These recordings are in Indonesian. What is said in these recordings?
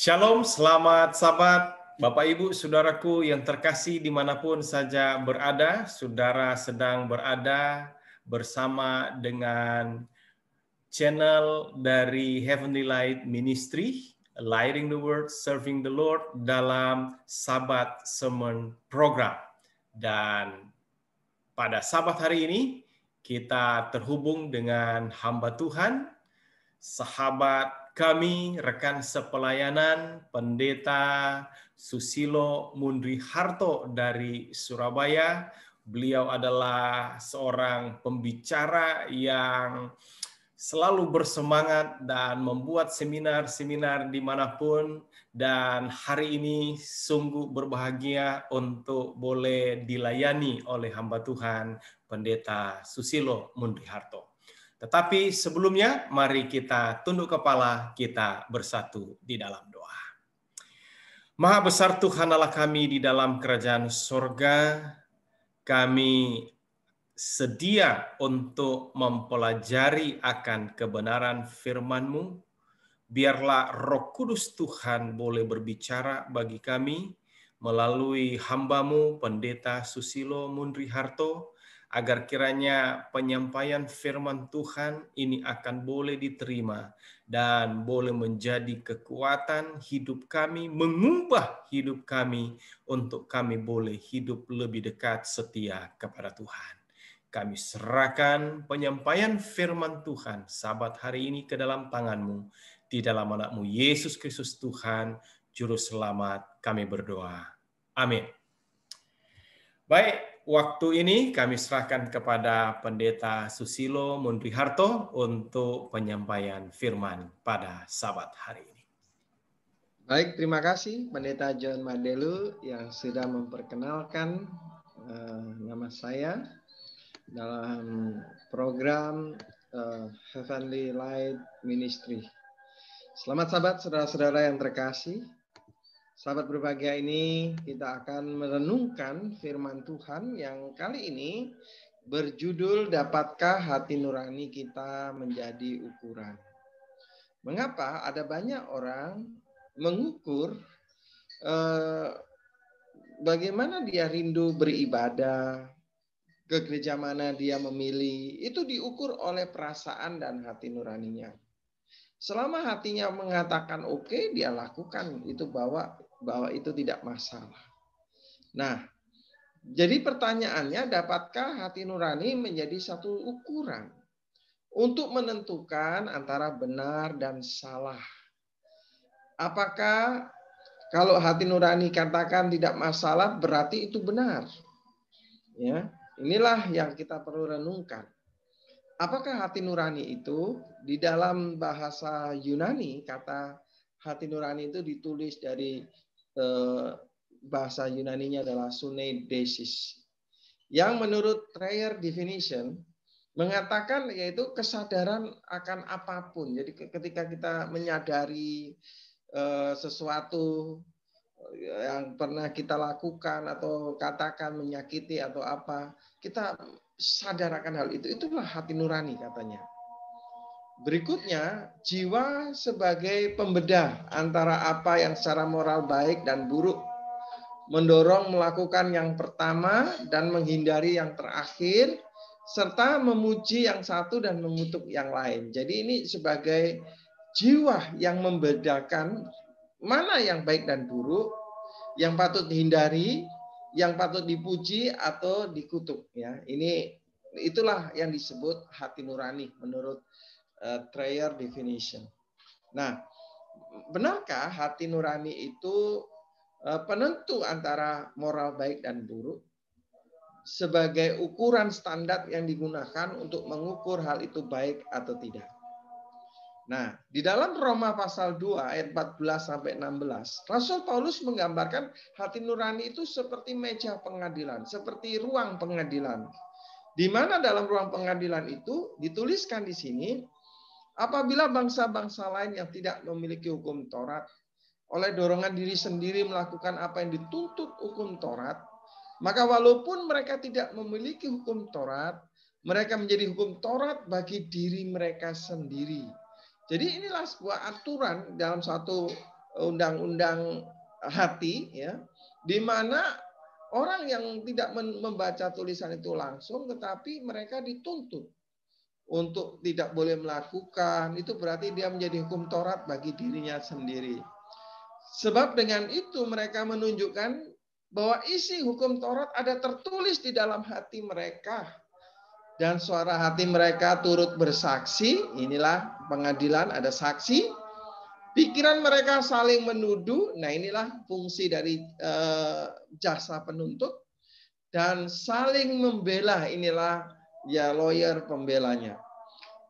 Shalom, selamat sahabat, Bapak Ibu, Saudaraku yang terkasih dimanapun saja berada. Saudara sedang berada bersama dengan channel dari Heavenly Light Ministry, Lighting the Word, Serving the Lord dalam Sabat Sermon Program. Dan pada Sabat hari ini kita terhubung dengan hamba Tuhan, sahabat kami, rekan sepelayanan, Pendeta Susilo Mundri Harto dari Surabaya. Beliau adalah seorang pembicara yang selalu bersemangat dan membuat seminar-seminar dimanapun. Dan hari ini sungguh berbahagia untuk boleh dilayani oleh hamba Tuhan, Pendeta Susilo Mundri Harto. Tetapi sebelumnya, mari kita tunduk kepala, kita bersatu di dalam doa. Maha besar Tuhan Allah kami di dalam kerajaan sorga, kami sedia untuk mempelajari akan kebenaran firman-Mu. Biarlah Roh Kudus Tuhan boleh berbicara bagi kami melalui hamba-Mu, Pendeta Susilo Mundri Harto, agar kiranya penyampaian firman Tuhan ini akan boleh diterima dan boleh menjadi kekuatan hidup kami, mengubah hidup kami untuk kami boleh hidup lebih dekat setia kepada Tuhan. Kami serahkan penyampaian firman Tuhan sabat hari ini ke dalam tangan-Mu. Di dalam anak-Mu Yesus Kristus Tuhan, Juru Selamat, kami berdoa. Amin. Baik, waktu ini kami serahkan kepada Pendeta Susilo Mundri Harto untuk penyampaian firman pada sabat hari ini. Baik, terima kasih Pendeta John Madelu yang sudah memperkenalkan nama saya dalam program Heavenly Light Ministry. Selamat sahabat, saudara-saudara yang terkasih. Sahabat berbahagia, ini kita akan merenungkan firman Tuhan yang kali ini berjudul Dapatkah Hati Nurani Kita Menjadi Ukuran? Mengapa ada banyak orang mengukur bagaimana dia rindu beribadah, ke gereja mana dia memilih, itu diukur oleh perasaan dan hati nuraninya. Selama hatinya mengatakan oke, dia lakukan itu, bahwa itu tidak masalah. Nah, jadi pertanyaannya, dapatkah hati nurani menjadi satu ukuran untuk menentukan antara benar dan salah? Apakah kalau hati nurani katakan tidak masalah, berarti itu benar? Ya, inilah yang kita perlu renungkan. Apakah hati nurani itu, di dalam bahasa Yunani, kata hati nurani itu ditulis dari bahasa Yunaninya adalah suneidesis, yang menurut Dreyer definition mengatakan yaitu kesadaran akan apapun. Jadi ketika kita menyadari sesuatu yang pernah kita lakukan atau katakan menyakiti atau apa, kita sadar akan hal itu, itulah hati nurani katanya. Berikutnya, jiwa sebagai pembedah antara apa yang secara moral baik dan buruk, mendorong melakukan yang pertama dan menghindari yang terakhir, serta memuji yang satu dan mengutuk yang lain. Jadi ini sebagai jiwa yang membedakan mana yang baik dan buruk, yang patut dihindari, yang patut dipuji atau dikutuk. Ya, itulah yang disebut hati nurani menurut Dreyer definition. Nah, benarkah hati nurani itu penentu antara moral baik dan buruk sebagai ukuran standar yang digunakan untuk mengukur hal itu baik atau tidak? Nah, di dalam Roma pasal 2 ayat 14 sampai 16, Rasul Paulus menggambarkan hati nurani itu seperti meja pengadilan, seperti ruang pengadilan. Di mana dalam ruang pengadilan itu dituliskan di sini, apabila bangsa-bangsa lain yang tidak memiliki hukum Taurat oleh dorongan diri sendiri melakukan apa yang dituntut hukum Taurat, maka walaupun mereka tidak memiliki hukum Taurat, mereka menjadi hukum Taurat bagi diri mereka sendiri. Jadi inilah sebuah aturan dalam satu undang-undang hati, ya, di mana orang yang tidak membaca tulisan itu langsung, tetapi mereka dituntut untuk tidak boleh melakukan, itu berarti dia menjadi hukum Taurat bagi dirinya sendiri. Sebab dengan itu mereka menunjukkan bahwa isi hukum Taurat ada tertulis di dalam hati mereka. Dan suara hati mereka turut bersaksi, inilah pengadilan, ada saksi. Pikiran mereka saling menuduh, nah inilah fungsi dari jasa penuntut. Dan saling membela, inilah ya lawyer pembelanya.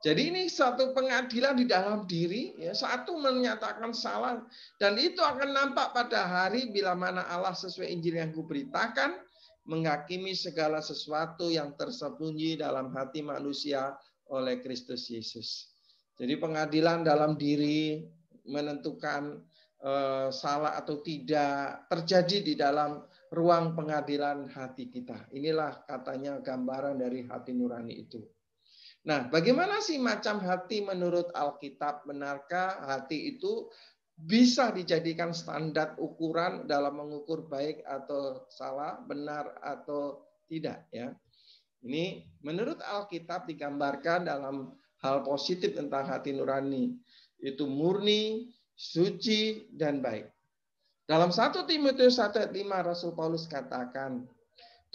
Jadi ini satu pengadilan di dalam diri, ya, satu menyatakan salah, dan itu akan nampak pada hari bila mana Allah sesuai Injil yang kuberitakan, menghakimi segala sesuatu yang tersembunyi dalam hati manusia oleh Kristus Yesus. Jadi pengadilan dalam diri menentukan salah atau tidak terjadi di dalam ruang pengadilan hati kita. Inilah katanya gambaran dari hati nurani itu. Nah, bagaimana sih macam hati menurut Alkitab? Benarkah hati itu bisa dijadikan standar ukuran dalam mengukur baik atau salah, benar atau tidak? Ya, ini menurut Alkitab digambarkan dalam hal positif tentang hati nurani. Itu murni, suci, dan baik. Dalam 1 Timotius 1:5 Rasul Paulus katakan,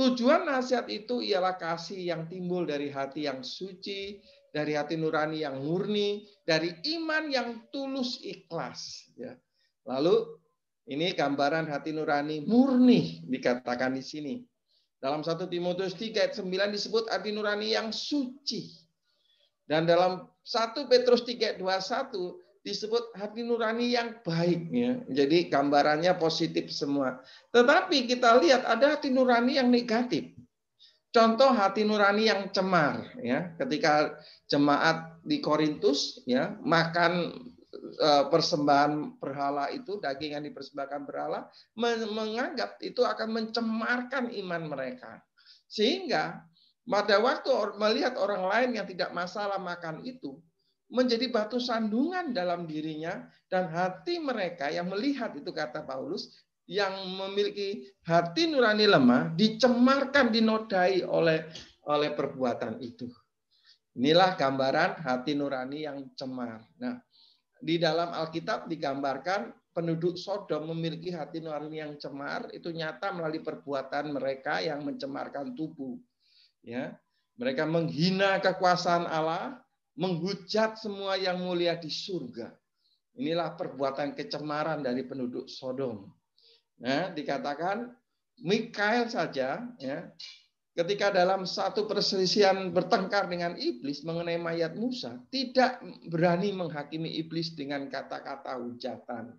tujuan nasihat itu ialah kasih yang timbul dari hati yang suci, dari hati nurani yang murni, dari iman yang tulus ikhlas. Ya. Lalu ini gambaran hati nurani murni dikatakan di sini. Dalam 1 Timotius 3:9 disebut hati nurani yang suci. Dan dalam 1 Petrus 3:21 disebut hati nurani yang baik, ya. Jadi gambarannya positif semua. Tetapi kita lihat ada hati nurani yang negatif. Contoh hati nurani yang cemar, ya. Ketika jemaat di Korintus, ya, makan persembahan berhala itu, daging yang dipersembahkan berhala, menganggap itu akan mencemarkan iman mereka. Sehingga pada waktu melihat orang lain yang tidak masalah makan itu, menjadi batu sandungan dalam dirinya, dan hati mereka yang melihat itu, kata Paulus, yang memiliki hati nurani lemah dicemarkan, dinodai oleh perbuatan itu. Inilah gambaran hati nurani yang cemar. Nah, di dalam Alkitab digambarkan penduduk Sodom memiliki hati nurani yang cemar, itu nyata melalui perbuatan mereka yang mencemarkan tubuh. Ya, mereka menghina kekuasaan Allah, menghujat semua yang mulia di surga. Inilah perbuatan kecemaran dari penduduk Sodom. Nah, dikatakan Mikael saja, ya, ketika dalam satu perselisihan bertengkar dengan iblis mengenai mayat Musa, tidak berani menghakimi iblis dengan kata-kata hujatan.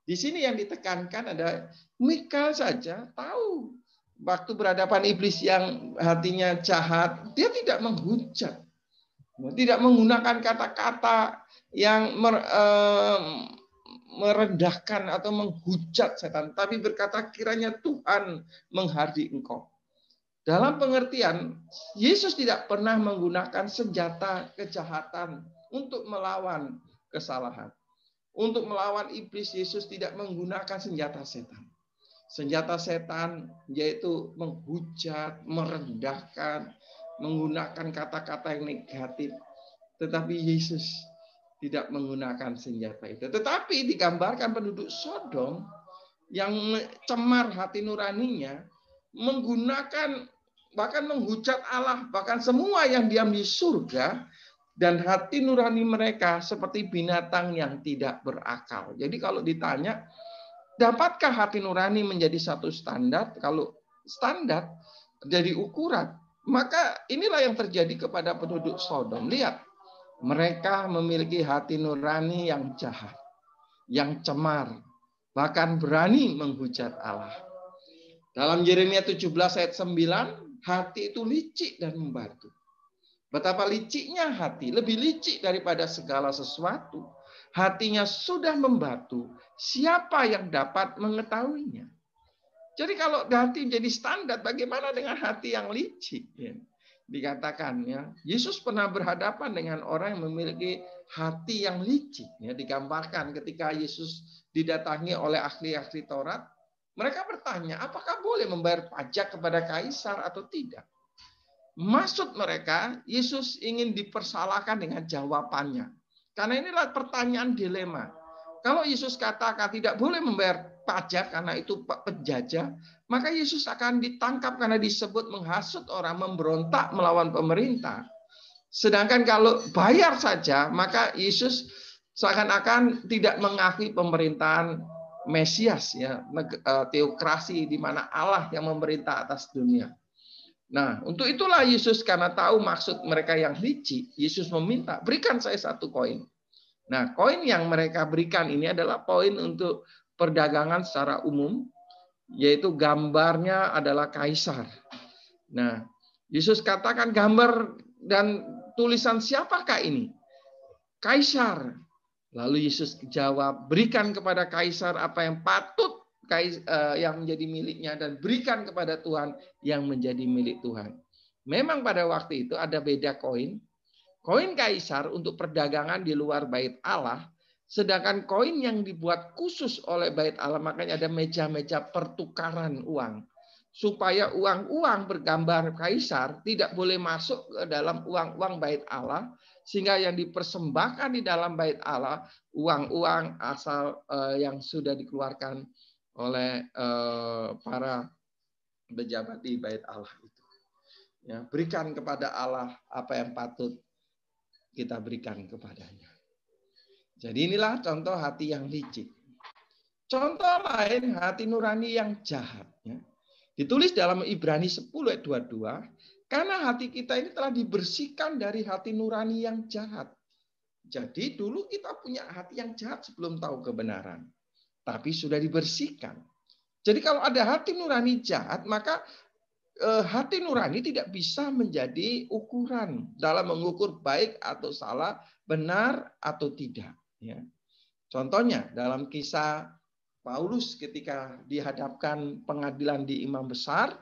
Di sini yang ditekankan ada Mikael saja tahu waktu berhadapan iblis yang hatinya jahat, dia tidak menghujat. Tidak menggunakan kata-kata yang merendahkan atau menghujat setan, tapi berkata kiranya Tuhan menghardi engkau. Dalam pengertian, Yesus tidak pernah menggunakan senjata kejahatan untuk melawan kesalahan. Untuk melawan iblis, Yesus tidak menggunakan senjata setan. Senjata setan yaitu menghujat, merendahkan, menggunakan kata-kata yang negatif. Tetapi Yesus tidak menggunakan senjata itu. Tetapi digambarkan penduduk Sodom yang cemar hati nuraninya, menggunakan, bahkan menghujat Allah, bahkan semua yang diam di surga, dan hati nurani mereka seperti binatang yang tidak berakal. Jadi kalau ditanya, dapatkah hati nurani menjadi satu standar? Kalau standar jadi ukuran, maka inilah yang terjadi kepada penduduk Sodom. Lihat, mereka memiliki hati nurani yang jahat, yang cemar, bahkan berani menghujat Allah. Dalam Yeremia 17 ayat 9, hati itu licik dan membatu. Betapa liciknya hati, lebih licik daripada segala sesuatu. Hatinya sudah membatu, siapa yang dapat mengetahuinya? Jadi kalau hati jadi standar, bagaimana dengan hati yang licik? dikatakan ya, Yesus pernah berhadapan dengan orang yang memiliki hati yang licik. Ya, digambarkan ketika Yesus didatangi oleh ahli-ahli Taurat, mereka bertanya, apakah boleh membayar pajak kepada kaisar atau tidak? Maksud mereka, Yesus ingin dipersalahkan dengan jawabannya. Karena inilah pertanyaan dilema. Kalau Yesus katakan tidak boleh membayar pajak karena itu penjajah, maka Yesus akan ditangkap karena disebut menghasut orang, memberontak melawan pemerintah. Sedangkan kalau bayar saja, maka Yesus seakan-akan tidak mengakui pemerintahan Mesias, ya, teokrasi di mana Allah yang memerintah atas dunia. Nah, untuk itulah Yesus karena tahu maksud mereka yang licik, Yesus meminta, berikan saya 1 koin. Nah, koin yang mereka berikan ini adalah koin untuk perdagangan secara umum, yaitu gambarnya adalah kaisar. Nah, Yesus katakan gambar dan tulisan siapakah ini? Kaisar. Lalu Yesus jawab, berikan kepada kaisar apa yang patut yang menjadi miliknya dan berikan kepada Tuhan yang menjadi milik Tuhan. Memang pada waktu itu ada beda koin. Koin kaisar untuk perdagangan di luar bait Allah, sedangkan koin yang dibuat khusus oleh bait Allah, makanya ada meja-meja pertukaran uang. Supaya uang-uang bergambar kaisar tidak boleh masuk ke dalam uang-uang bait Allah, sehingga yang dipersembahkan di dalam bait Allah, uang-uang asal yang sudah dikeluarkan oleh para pejabat di bait Allah itu. Ya, berikan kepada Allah apa yang patut kita berikan kepadanya. Jadi inilah contoh hati yang licik. Contoh lain, hati nurani yang jahat. Ditulis dalam Ibrani 10 ayat 22, karena hati kita ini telah dibersihkan dari hati nurani yang jahat. Jadi dulu kita punya hati yang jahat sebelum tahu kebenaran. Tapi sudah dibersihkan. Jadi kalau ada hati nurani jahat, maka hati nurani tidak bisa menjadi ukuran dalam mengukur baik atau salah, benar atau tidak. Ya. Contohnya dalam kisah Paulus ketika dihadapkan pengadilan di imam besar,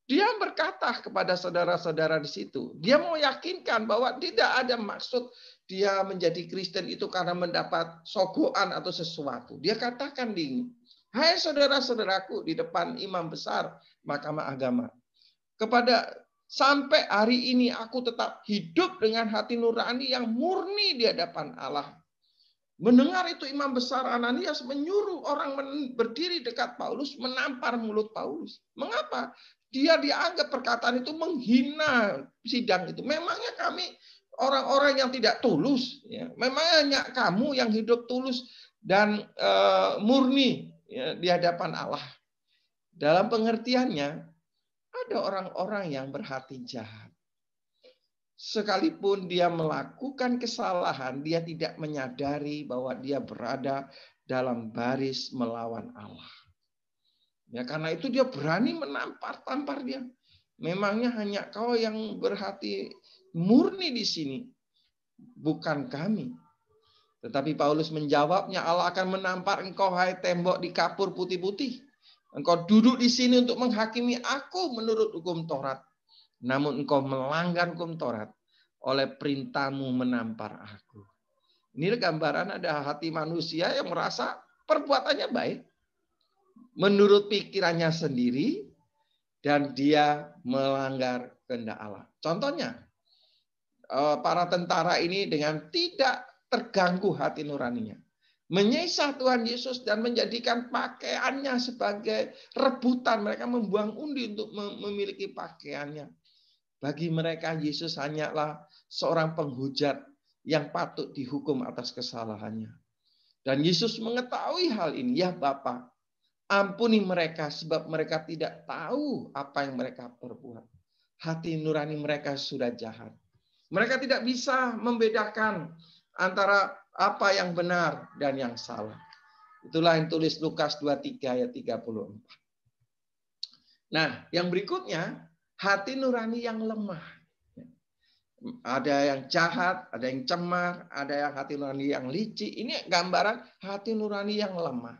dia berkata kepada saudara-saudara di situ, dia mau yakinkan bahwa tidak ada maksud dia menjadi Kristen itu karena mendapat sogokan atau sesuatu. Dia katakan hai saudara-saudaraku di depan imam besar Mahkamah Agama. Sampai hari ini aku tetap hidup dengan hati nurani yang murni di hadapan Allah. Mendengar itu imam besar Ananias menyuruh orang berdiri dekat Paulus menampar mulut Paulus. Mengapa? Dia dianggap perkataan itu menghina sidang itu. Memangnya kami orang-orang yang tidak tulus. Ya. Memangnya kamu yang hidup tulus dan murni ya, di hadapan Allah. Dalam pengertiannya, ada orang-orang yang berhati jahat. Sekalipun dia melakukan kesalahan, dia tidak menyadari bahwa dia berada dalam baris melawan Allah. Ya, karena itu dia berani menampar-tampar dia. Memangnya hanya kau yang berhati murni di sini, bukan kami. Tetapi Paulus menjawabnya, Allah akan menampar engkau, hai tembok di kapur putih-putih. Engkau duduk di sini untuk menghakimi aku menurut hukum Taurat. Namun engkau melanggar hukum Taurat oleh perintahmu menampar aku. Ini gambaran ada hati manusia yang merasa perbuatannya baik. Menurut pikirannya sendiri. Dan dia melanggar kehendak Allah. Contohnya, para tentara ini dengan tidak terganggu hati nuraninya. Menyiksa Tuhan Yesus dan menjadikan pakaiannya sebagai rebutan. Mereka membuang undi untuk memiliki pakaiannya. Bagi mereka Yesus hanyalah seorang penghujat yang patut dihukum atas kesalahannya. Dan Yesus mengetahui hal ini. Ya Bapa, ampuni mereka sebab mereka tidak tahu apa yang mereka perbuat. Hati nurani mereka sudah jahat. Mereka tidak bisa membedakan antara apa yang benar dan yang salah. Itulah yang tulis Lukas 23 ayat 34. Nah, yang berikutnya, hati nurani yang lemah. Ada yang jahat, ada yang cemar, ada yang hati nurani yang licik. Ini gambaran hati nurani yang lemah.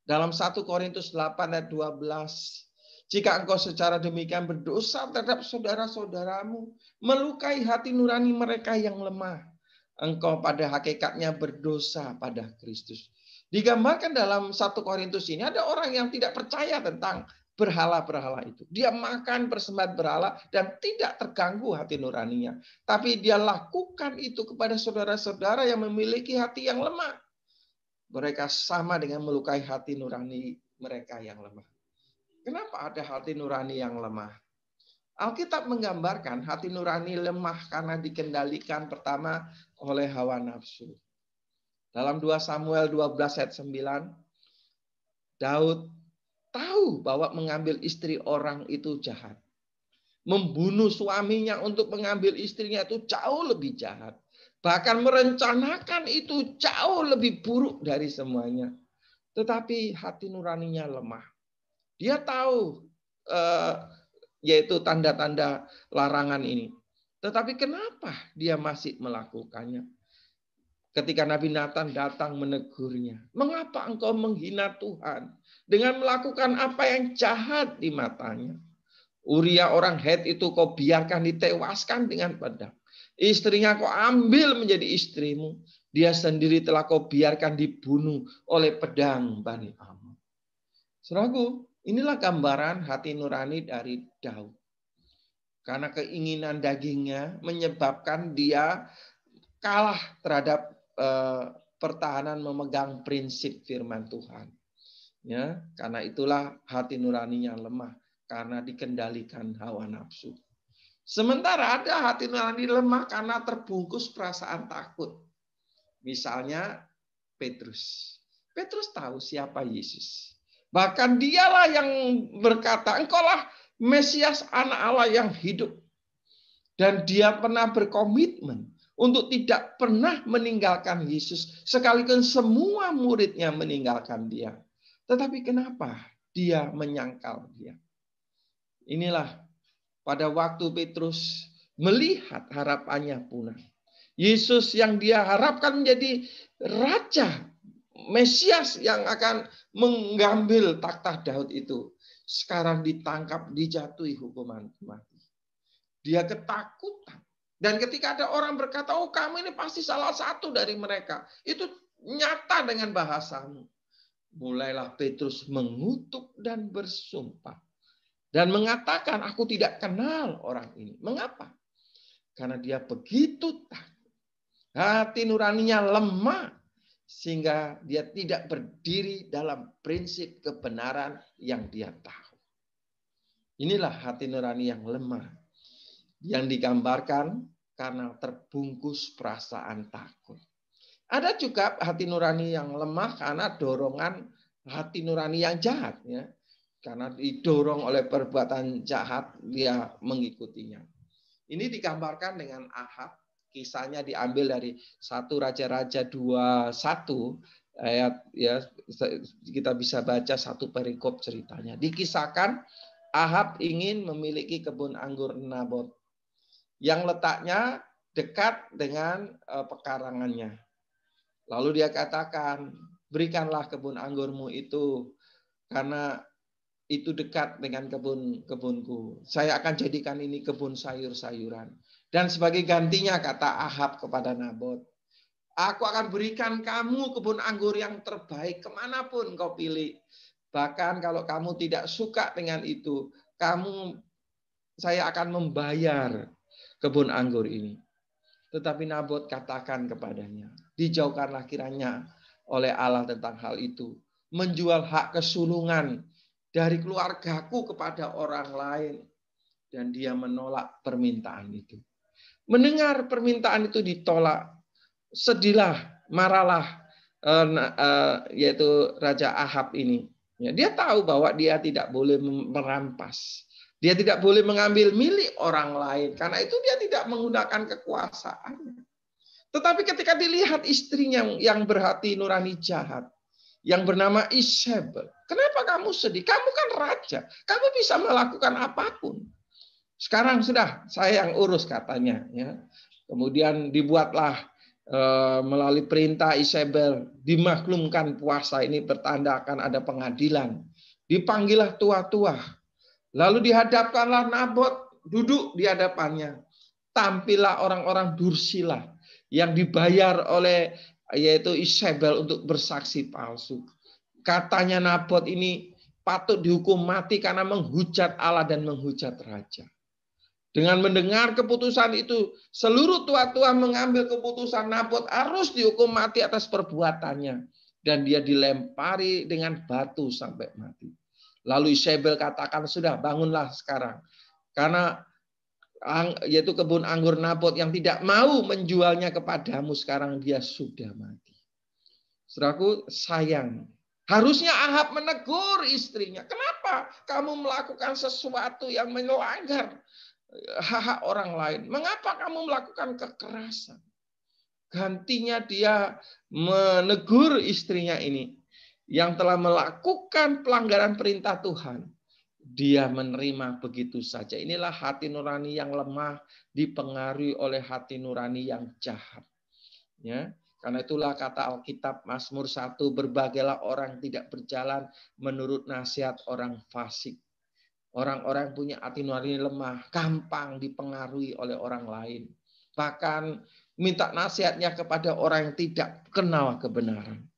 Dalam 1 Korintus 8 ayat 12, Jika engkau secara demikian berdosa terhadap saudara-saudaramu, melukai hati nurani mereka yang lemah, engkau pada hakikatnya berdosa pada Kristus. Digambarkan dalam 1 Korintus ini ada orang yang tidak percaya tentang berhala-berhala itu. Dia makan persembahan berhala dan tidak terganggu hati nuraninya. Tapi dia lakukan itu kepada saudara-saudara yang memiliki hati yang lemah. Mereka sama dengan melukai hati nurani mereka yang lemah. Kenapa ada hati nurani yang lemah? Alkitab menggambarkan hati nurani lemah karena dikendalikan pertama oleh hawa nafsu. Dalam 2 Samuel 12 ayat 9, Daud tahu bahwa mengambil istri orang itu jahat. Membunuh suaminya untuk mengambil istrinya itu jauh lebih jahat. Bahkan merencanakan itu jauh lebih buruk dari semuanya. Tetapi hati nuraninya lemah. Dia tahu yaitu tanda-tanda larangan ini. Tetapi kenapa dia masih melakukannya? Ketika Nabi Nathan datang menegurnya, mengapa engkau menghina Tuhan dengan melakukan apa yang jahat di matanya? Uria orang Het itu kau biarkan ditewaskan dengan pedang. Istrinya kau ambil menjadi istrimu. Dia sendiri telah kau biarkan dibunuh oleh pedang Bani Ammon. Saudaraku, inilah gambaran hati nurani dari Daud. Karena keinginan dagingnya menyebabkan dia kalah terhadap pertahanan memegang prinsip firman Tuhan. Ya, karena itulah hati nuraninya lemah karena dikendalikan hawa nafsu. Sementara ada hati nurani lemah karena terbungkus perasaan takut. Misalnya Petrus. Petrus tahu siapa Yesus. Bahkan dialah yang berkata, engkaulah Mesias anak Allah yang hidup. Dan dia pernah berkomitmen untuk tidak pernah meninggalkan Yesus. Sekalipun semua muridnya meninggalkan dia. Tetapi kenapa dia menyangkal dia? Inilah pada waktu Petrus melihat harapannya punah. Yesus yang dia harapkan menjadi Raja, Mesias yang akan mengambil takhta Daud itu. Sekarang ditangkap, dijatuhi hukuman mati. Dia ketakutan. Dan ketika ada orang berkata, oh kamu ini pasti salah satu dari mereka. Itu nyata dengan bahasamu. Mulailah Petrus mengutuk dan bersumpah. Dan mengatakan, aku tidak kenal orang ini. Mengapa? Karena dia begitu takut. Hati nuraninya lemah. Sehingga dia tidak berdiri dalam prinsip kebenaran yang dia tahu. Inilah hati nurani yang lemah. Yang digambarkan karena terbungkus perasaan takut. Ada juga hati nurani yang lemah karena dorongan hati nurani yang jahat. Ya. Karena didorong oleh perbuatan jahat, dia mengikutinya. Ini digambarkan dengan Ahab. Kisahnya diambil dari 1 Raja-Raja 21 ayat, ya kita bisa baca satu perikop ceritanya. Dikisahkan Ahab ingin memiliki kebun anggur Nabot yang letaknya dekat dengan pekarangannya. Lalu dia katakan, berikanlah kebun anggurmu itu karena itu dekat dengan kebunku. Saya akan jadikan ini kebun sayur-sayuran. Dan sebagai gantinya kata Ahab kepada Nabot, aku akan berikan kamu kebun anggur yang terbaik kemanapun kau pilih. Bahkan kalau kamu tidak suka dengan itu, saya akan membayar kebun anggur ini. Tetapi Nabot katakan kepadanya, dijauhkanlah kiranya oleh Allah tentang hal itu. Menjual hak kesulungan dari keluargaku kepada orang lain. Dan dia menolak permintaan itu. Mendengar permintaan itu ditolak, sedihlah, marahlah, yaitu Raja Ahab ini. Dia tahu bahwa dia tidak boleh merampas. Dia tidak boleh mengambil milik orang lain. Karena itu dia tidak menggunakan kekuasaannya. Tetapi ketika dilihat istrinya yang berhati nurani jahat, yang bernama Isabel, kenapa kamu sedih? Kamu kan raja. Kamu bisa melakukan apapun. Sekarang sudah saya yang urus katanya. Ya. Kemudian dibuatlah melalui perintah Isabel, dimaklumkan puasa ini bertanda akan ada pengadilan. Dipanggillah tua-tua. Lalu dihadapkanlah Nabot, duduk di hadapannya. Tampillah orang-orang Dursila yang dibayar oleh yaitu Isabel untuk bersaksi palsu. Katanya Nabot ini patut dihukum mati karena menghujat Allah dan menghujat raja. Dengan mendengar keputusan itu, seluruh tua-tua mengambil keputusan Nabot harus dihukum mati atas perbuatannya. Dan dia dilempari dengan batu sampai mati. Lalu Isabel katakan, sudah bangunlah sekarang. Karena yaitu kebun anggur Nabot yang tidak mau menjualnya kepadamu, sekarang dia sudah mati. Saudaraku, sayang. Harusnya Ahab menegur istrinya. Kenapa kamu melakukan sesuatu yang melanggar hak orang lain? Mengapa kamu melakukan kekerasan? Gantinya dia menegur istrinya ini yang telah melakukan pelanggaran perintah Tuhan. Dia menerima begitu saja. Inilah hati nurani yang lemah dipengaruhi oleh hati nurani yang jahat. Ya, karena itulah kata Alkitab Mazmur 1, berbagailah orang tidak berjalan menurut nasihat orang fasik. Orang-orang yang punya hati nurani lemah, gampang dipengaruhi oleh orang lain. Bahkan minta nasihatnya kepada orang yang tidak kenal kebenaran.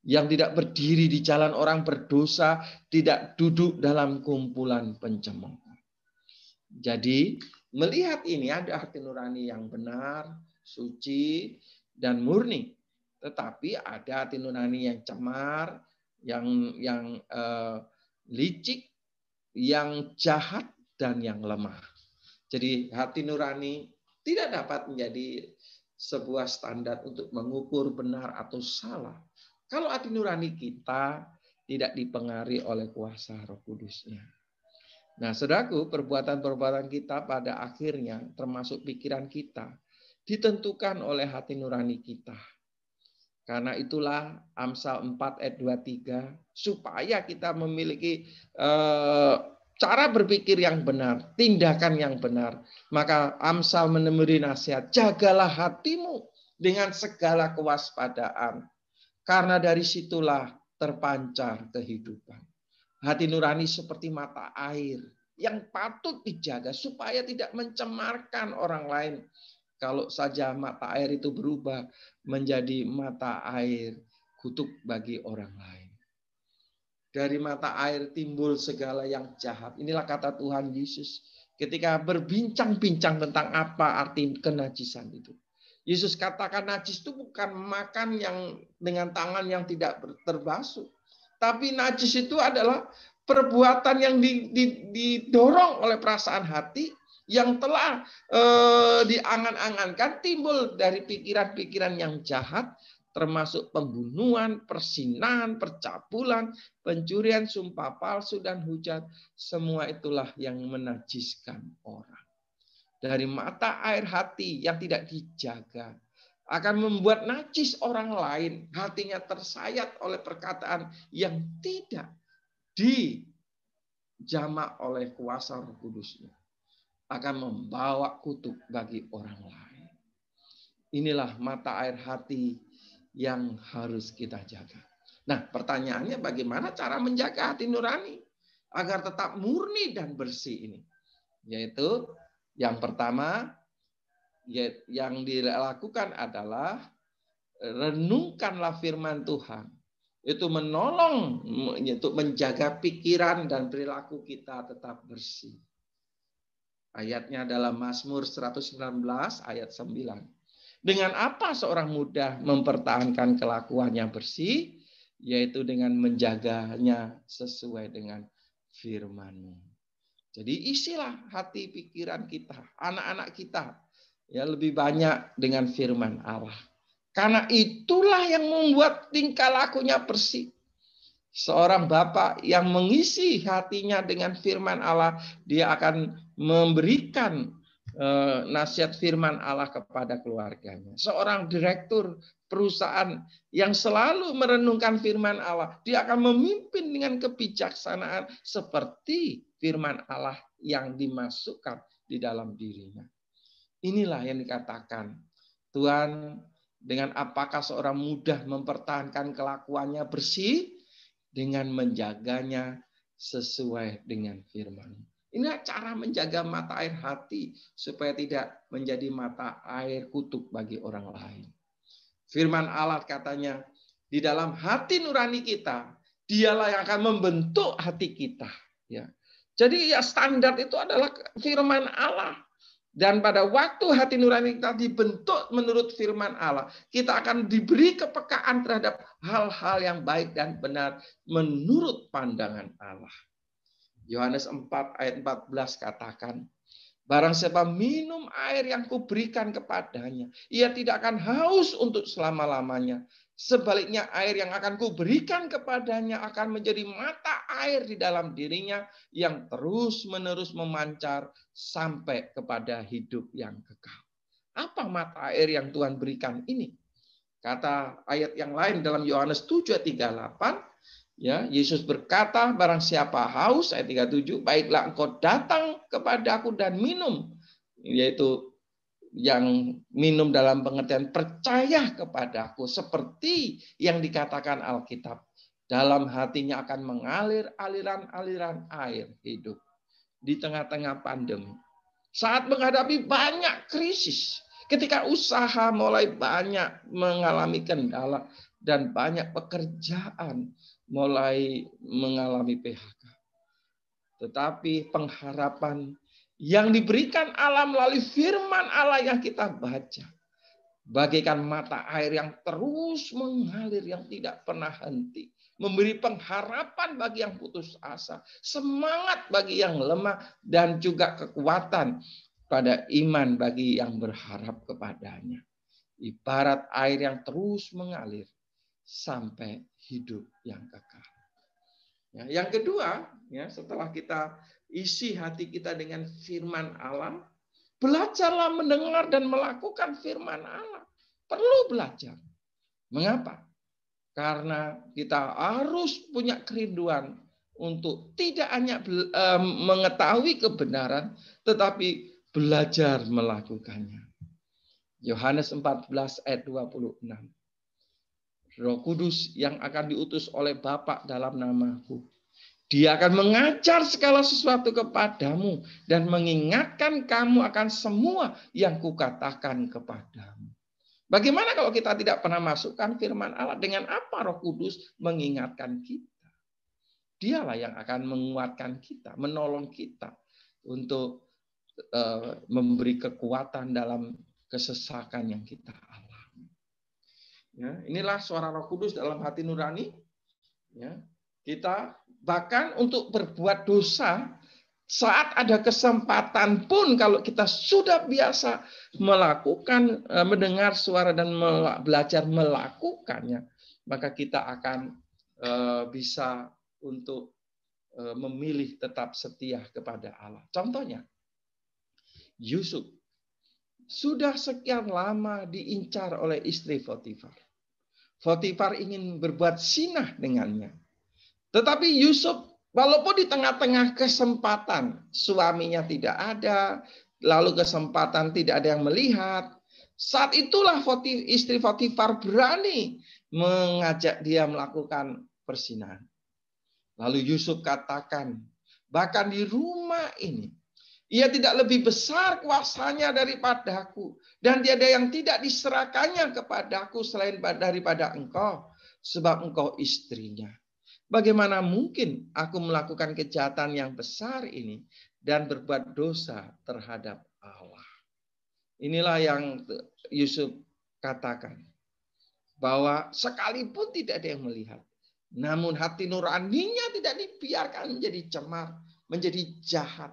Yang tidak berdiri di jalan orang berdosa, tidak duduk dalam kumpulan pencemooh. Jadi melihat ini ada hati nurani yang benar, suci, dan murni. Tetapi ada hati nurani yang cemar, yang licik, yang jahat, dan yang lemah. Jadi hati nurani tidak dapat menjadi sebuah standar untuk mengukur benar atau salah. Kalau hati nurani kita tidak dipengaruhi oleh kuasa Roh Kudusnya. Nah, saudaraku, perbuatan-perbuatan kita pada akhirnya, termasuk pikiran kita, ditentukan oleh hati nurani kita. Karena itulah Amsal 4 ayat 23, supaya kita memiliki cara berpikir yang benar, tindakan yang benar. Maka Amsal memberi nasihat, jagalah hatimu dengan segala kewaspadaan. Karena dari situlah terpancar kehidupan. Hati nurani seperti mata air yang patut dijaga supaya tidak mencemarkan orang lain. Kalau saja mata air itu berubah menjadi mata air kutuk bagi orang lain. Dari mata air timbul segala yang jahat. Inilah kata Tuhan Yesus ketika berbincang-bincang tentang apa arti kenajisan itu. Yesus katakan najis itu bukan makan yang dengan tangan yang tidak terbasuh. Tapi najis itu adalah perbuatan yang didorong oleh perasaan hati yang telah diangan-angankan timbul dari pikiran-pikiran yang jahat, termasuk pembunuhan, persinahan, percabulan, pencurian, sumpah palsu, dan hujat. Semua itulah yang menajiskan orang. Dari mata air hati yang tidak dijaga akan membuat najis orang lain. Hatinya tersayat oleh perkataan yang tidak dijamak oleh kuasa Roh Kudusnya. Akan membawa kutuk bagi orang lain. Inilah mata air hati yang harus kita jaga. Nah, pertanyaannya bagaimana cara menjaga hati nurani agar tetap murni dan bersih ini? Yaitu yang pertama yang dilakukan adalah renungkanlah firman Tuhan. Itu menolong untuk menjaga pikiran dan perilaku kita tetap bersih. Ayatnya dalam Mazmur 119 ayat 9. Dengan apa seorang muda mempertahankan kelakuannya bersih? Yaitu dengan menjaganya sesuai dengan firman-Mu. Jadi isilah hati pikiran kita, anak-anak kita ya lebih banyak dengan firman Allah. Karena itulah yang membuat tingkah lakunya bersih. Seorang bapak yang mengisi hatinya dengan firman Allah, dia akan memberikan nasihat firman Allah kepada keluarganya. Seorang direktur perusahaan yang selalu merenungkan firman Allah, dia akan memimpin dengan kebijaksanaan seperti firman Allah yang dimasukkan di dalam dirinya. Inilah yang dikatakan Tuhan, dengan apakah seorang mudah mempertahankan kelakuannya bersih? Dengan menjaganya sesuai dengan firman. Inilah cara menjaga mata air hati supaya tidak menjadi mata air kutuk bagi orang lain. Firman Allah katanya, di dalam hati nurani kita, dialah yang akan membentuk hati kita. Ya. Jadi ya standar itu adalah firman Allah. Dan pada waktu hati nurani kita dibentuk menurut firman Allah, kita akan diberi kepekaan terhadap hal-hal yang baik dan benar menurut pandangan Allah. Yohanes 4 ayat 14 katakan, barang siapa minum air yang kuberikan kepadanya, ia tidak akan haus untuk selama-lamanya. Sebaliknya air yang akan kuberikan kepadanya akan menjadi mata air di dalam dirinya yang terus-menerus memancar sampai kepada hidup yang kekal. Apa mata air yang Tuhan berikan ini? Kata ayat yang lain dalam Yohanes 7:38, ya, Yesus berkata, barang siapa haus, ayat 37, baiklah engkau datang kepadaku dan minum, yaitu yang minum dalam pengertian percaya kepadaku, seperti yang dikatakan Alkitab, dalam hatinya akan mengalir aliran-aliran air hidup. Di tengah-tengah pandemi, saat menghadapi banyak krisis, ketika usaha mulai banyak mengalami kendala dan banyak pekerjaan mulai mengalami PHK. Tetapi pengharapan yang diberikan Allah melalui firman Allah yang kita baca, bagaikan mata air yang terus mengalir yang tidak pernah henti, memberi pengharapan bagi yang putus asa, semangat bagi yang lemah, dan juga kekuatan pada iman bagi yang berharap kepadanya. Ibarat air yang terus mengalir sampai hidup yang kekal. Ya, yang kedua, ya, setelah kita isi hati kita dengan firman Allah, belajarlah mendengar dan melakukan firman Allah. Perlu belajar. Mengapa? Karena kita harus punya kerinduan untuk tidak hanya mengetahui kebenaran, tetapi belajar melakukannya. Yohanes 14 ayat 26. Roh Kudus yang akan diutus oleh Bapa dalam namaku, Dia akan mengajar segala sesuatu kepadamu dan mengingatkan kamu akan semua yang kukatakan kepadamu. Bagaimana kalau kita tidak pernah masukkan firman Allah? Dengan apa Roh Kudus mengingatkan kita? Dialah yang akan menguatkan kita, menolong kita untuk memberi kekuatan dalam kesesakan yang kita alami. Ya, inilah suara Roh Kudus dalam hati nurani. Ya, kita bahkan untuk berbuat dosa, saat ada kesempatan pun, kalau kita sudah biasa melakukan, mendengar suara dan belajar melakukannya, maka kita akan bisa untuk memilih tetap setia kepada Allah. Contohnya, Yusuf sudah sekian lama diincar oleh istri Potifar. Potifar ingin berbuat zina dengannya. Tetapi Yusuf, walaupun di tengah-tengah kesempatan, suaminya tidak ada, lalu kesempatan tidak ada yang melihat, saat itulah istri Potifar berani mengajak dia melakukan perzinahan. Lalu Yusuf katakan, bahkan di rumah ini, ia tidak lebih besar kuasanya daripadaku, dan tiada yang tidak diserahkannya kepadaku selain daripada engkau, sebab engkau istrinya. Bagaimana mungkin aku melakukan kejahatan yang besar ini dan berbuat dosa terhadap Allah? Inilah yang Yusuf katakan. Bahwa sekalipun tidak ada yang melihat, namun hati nuraninya tidak dibiarkan menjadi cemar, menjadi jahat.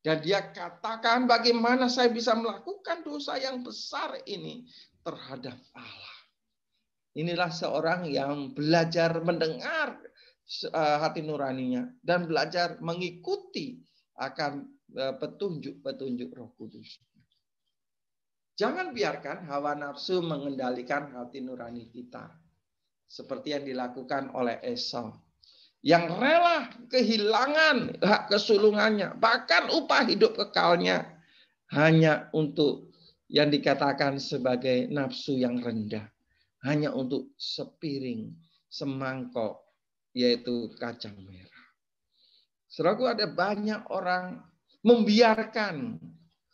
Dan dia katakan, bagaimana saya bisa melakukan dosa yang besar ini terhadap Allah? Inilah seorang yang belajar mendengar hati nuraninya dan belajar mengikuti akan petunjuk-petunjuk Roh Kudus. Jangan biarkan hawa nafsu mengendalikan hati nurani kita, seperti yang dilakukan oleh Esau, yang rela kehilangan hak kesulungannya, bahkan upah hidup kekalnya, hanya untuk yang dikatakan sebagai nafsu yang rendah, hanya untuk sepiring, semangkok, yaitu kacang merah. Saudaraku, ada banyak orang membiarkan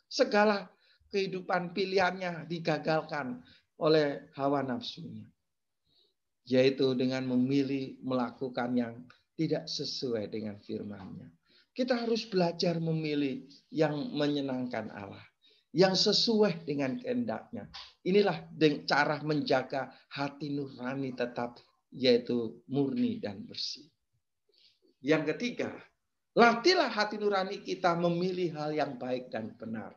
segala kehidupan pilihannya digagalkan oleh hawa nafsunya. Yaitu dengan memilih melakukan yang tidak sesuai dengan firman-Nya. Kita harus belajar memilih yang menyenangkan Allah. Yang sesuai dengan kehendak-Nya. Inilah cara menjaga hati nurani tetap yaitu murni dan bersih. Yang ketiga, latihlah hati nurani kita memilih hal yang baik dan benar.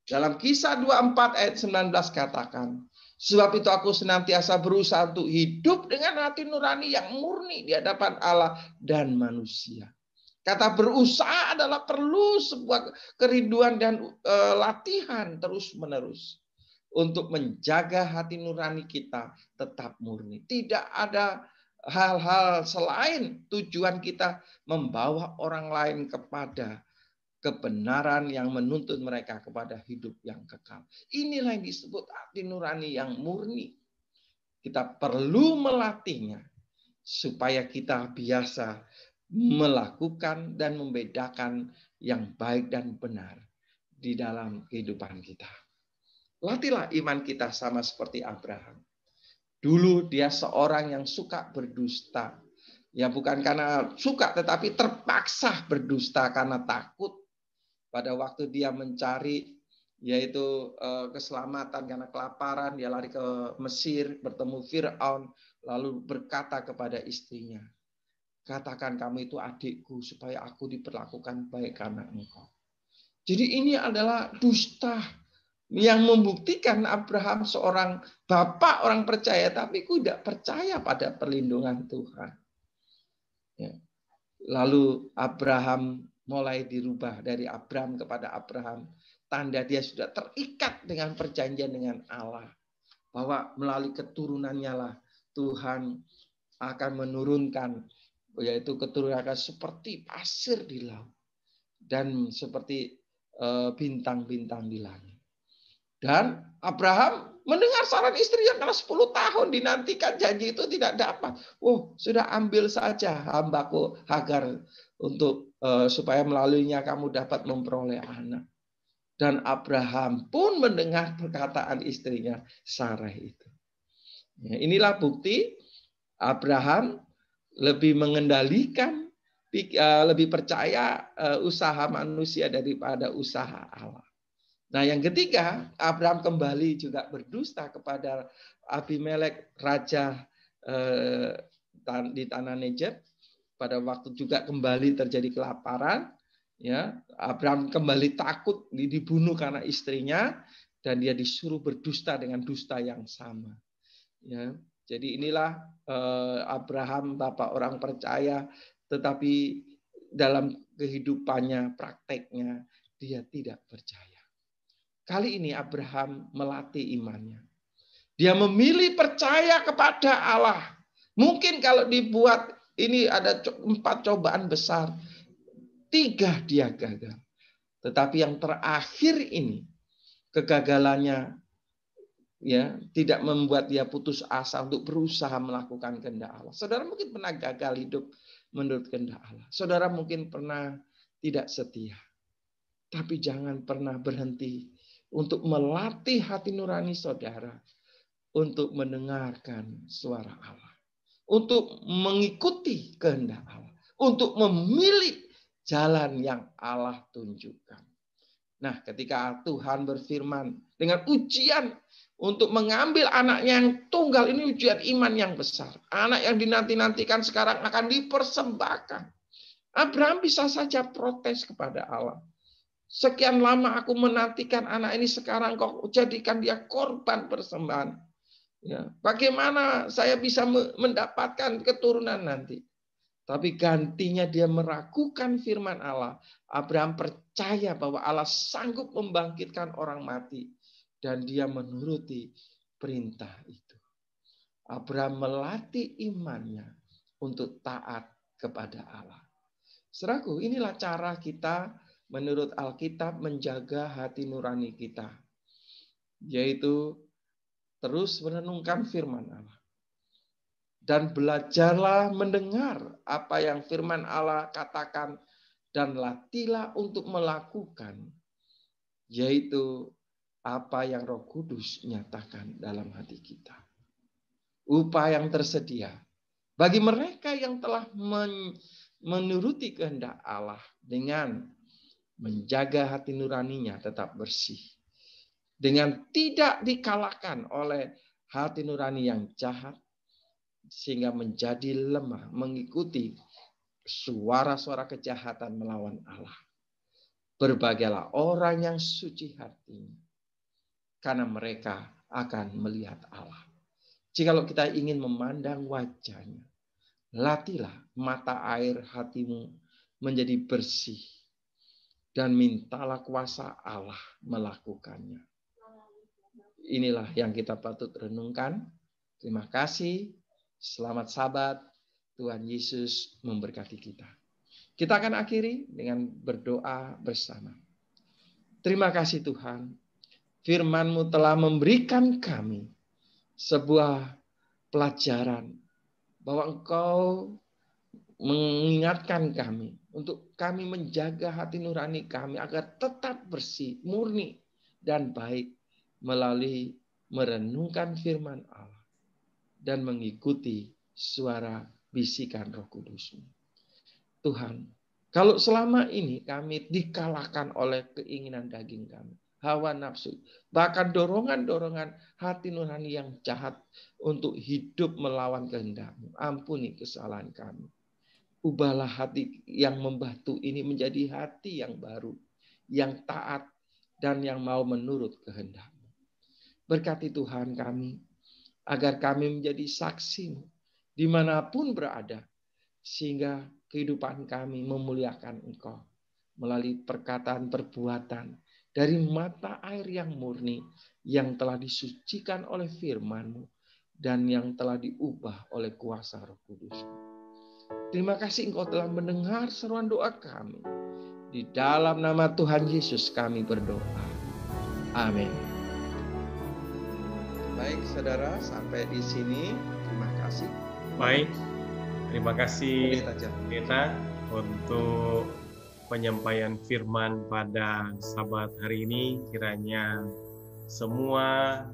Dalam Kisah 24 ayat 19 katakan, sebab itu aku senantiasa berusaha untuk hidup dengan hati nurani yang murni di hadapan Allah dan manusia. Kata berusaha adalah perlu sebuah kerinduan dan latihan terus-menerus untuk menjaga hati nurani kita tetap murni. Tidak ada hal-hal selain tujuan kita membawa orang lain kepada kebenaran yang menuntut mereka kepada hidup yang kekal. Inilah yang disebut hati nurani yang murni. Kita perlu melatihnya supaya kita biasa melakukan dan membedakan yang baik dan benar di dalam kehidupan kita. Latihlah iman kita sama seperti Abraham. Dulu dia seorang yang suka berdusta. Ya bukan karena suka tetapi terpaksa berdusta karena takut. Pada waktu dia mencari yaitu keselamatan karena kelaparan, dia lari ke Mesir, bertemu Fir'aun, lalu berkata kepada istrinya, katakan kamu itu adikku supaya aku diperlakukan baik karena engkau. Jadi ini adalah dusta yang membuktikan Abraham seorang bapak orang percaya tapi tidak percaya pada perlindungan Tuhan. Ya. Lalu Abraham mulai dirubah dari Abram kepada Abraham. Tanda dia sudah terikat dengan perjanjian dengan Allah. Bahwa melalui keturunannya lah Tuhan akan menurunkan, yaitu keturunan akan seperti pasir di laut dan seperti bintang-bintang di langit. Dan Abraham mendengar saran istrinya karena 10 tahun dinantikan janji itu tidak dapat. Sudah ambil saja hambaku Hagar untuk supaya melaluinya kamu dapat memperoleh anak. Dan Abraham pun mendengar perkataan istrinya Sarah itu. Ya, inilah bukti Abraham lebih mengendalikan, lebih percaya usaha manusia daripada usaha Allah. Nah yang ketiga, Abraham kembali juga berdusta kepada Abimelek, raja di tanah Negev. Pada waktu juga kembali terjadi kelaparan. Ya, Abraham kembali takut dibunuh karena istrinya. Dan dia disuruh berdusta dengan dusta yang sama. Ya, jadi inilah Abraham, bapak orang percaya. Tetapi dalam kehidupannya, prakteknya, dia tidak percaya. Kali ini Abraham melatih imannya. Dia memilih percaya kepada Allah. Mungkin kalau dibuat ini ada 4 cobaan besar. 3 dia gagal. Tetapi yang terakhir ini kegagalannya ya tidak membuat dia putus asa untuk berusaha melakukan kehendak Allah. Saudara mungkin pernah gagal hidup menurut kehendak Allah. Saudara mungkin pernah tidak setia. Tapi jangan pernah berhenti untuk melatih hati nurani saudara untuk mendengarkan suara Allah, untuk mengikuti kehendak Allah, untuk memilih jalan yang Allah tunjukkan. Nah, ketika Tuhan berfirman dengan ujian untuk mengambil anaknya yang tunggal, ini ujian iman yang besar. Anak yang dinanti-nantikan sekarang akan dipersembahkan. Abraham bisa saja protes kepada Allah. Sekian lama aku menantikan anak ini, sekarang kau jadikan dia korban persembahan. Ya, bagaimana saya bisa mendapatkan keturunan nanti? Tapi gantinya dia meragukan firman Allah. Abraham percaya bahwa Allah sanggup membangkitkan orang mati. Dan dia menuruti perintah itu. Abraham melatih imannya untuk taat kepada Allah. Saudaraku, inilah cara kita menurut Alkitab menjaga hati nurani kita. Yaitu terus merenungkan firman Allah. Dan belajarlah mendengar apa yang firman Allah katakan dan latihlah untuk melakukan, yaitu apa yang Roh Kudus nyatakan dalam hati kita. Upah yang tersedia bagi mereka yang telah menuruti kehendak Allah dengan menjaga hati nuraninya tetap bersih, dengan tidak dikalahkan oleh hati nurani yang jahat, sehingga menjadi lemah mengikuti suara-suara kejahatan melawan Allah. Berbahagialah orang yang suci hatinya, karena mereka akan melihat Allah. Jikalau kita ingin memandang wajahnya, latihlah mata air hatimu menjadi bersih, dan mintalah kuasa Allah melakukannya. Inilah yang kita patut renungkan. Terima kasih. Selamat Sabat. Tuhan Yesus memberkati kita. Kita akan akhiri dengan berdoa bersama. Terima kasih Tuhan. Firman-Mu telah memberikan kami sebuah pelajaran bahwa Engkau mengingatkan kami untuk kami menjaga hati nurani kami agar tetap bersih, murni, dan baik melalui merenungkan firman Allah dan mengikuti suara bisikan Roh Kudus-Mu. Tuhan, kalau selama ini kami dikalahkan oleh keinginan daging kami, hawa nafsu, bahkan dorongan-dorongan hati nurani yang jahat untuk hidup melawan kehendak-Mu, ampuni kesalahan kami. Ubahlah hati yang membatu ini menjadi hati yang baru, yang taat, dan yang mau menurut kehendak-Mu. Berkati Tuhan kami, agar kami menjadi saksi-Mu dimanapun berada, sehingga kehidupan kami memuliakan Engkau melalui perkataan perbuatan dari mata air yang murni yang telah disucikan oleh firman-Mu dan yang telah diubah oleh kuasa Roh Kudus. Terima kasih Engkau telah mendengar seruan doa kami. Di dalam nama Tuhan Yesus kami berdoa. Amin. Baik saudara, sampai di sini. Terima kasih. Baik, terima kasih Pendeta untuk penyampaian firman pada Sabat hari ini. Kiranya semua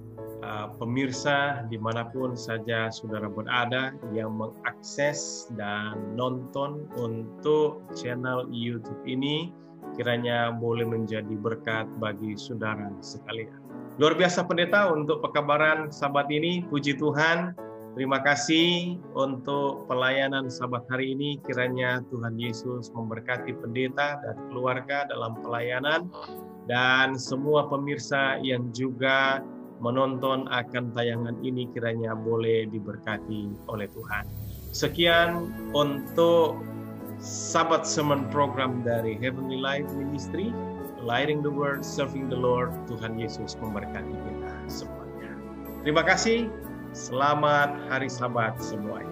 pemirsa dimanapun saja saudara berada yang mengakses dan nonton untuk channel YouTube ini, kiranya boleh menjadi berkat bagi saudara sekalian. Luar biasa Pendeta untuk pekabaran Sabat ini. Puji Tuhan. Terima kasih untuk pelayanan Sabat hari ini. Kiranya Tuhan Yesus memberkati pendeta dan keluarga dalam pelayanan, dan semua pemirsa yang juga menonton akan tayangan ini kiranya boleh diberkati oleh Tuhan. Sekian untuk Sabat Sermon program dari Heavenly Life Ministry, Lighting the Word, Serving the Lord. Tuhan Yesus memberkati kita semuanya. Terima kasih. Selamat hari Sabat semuanya.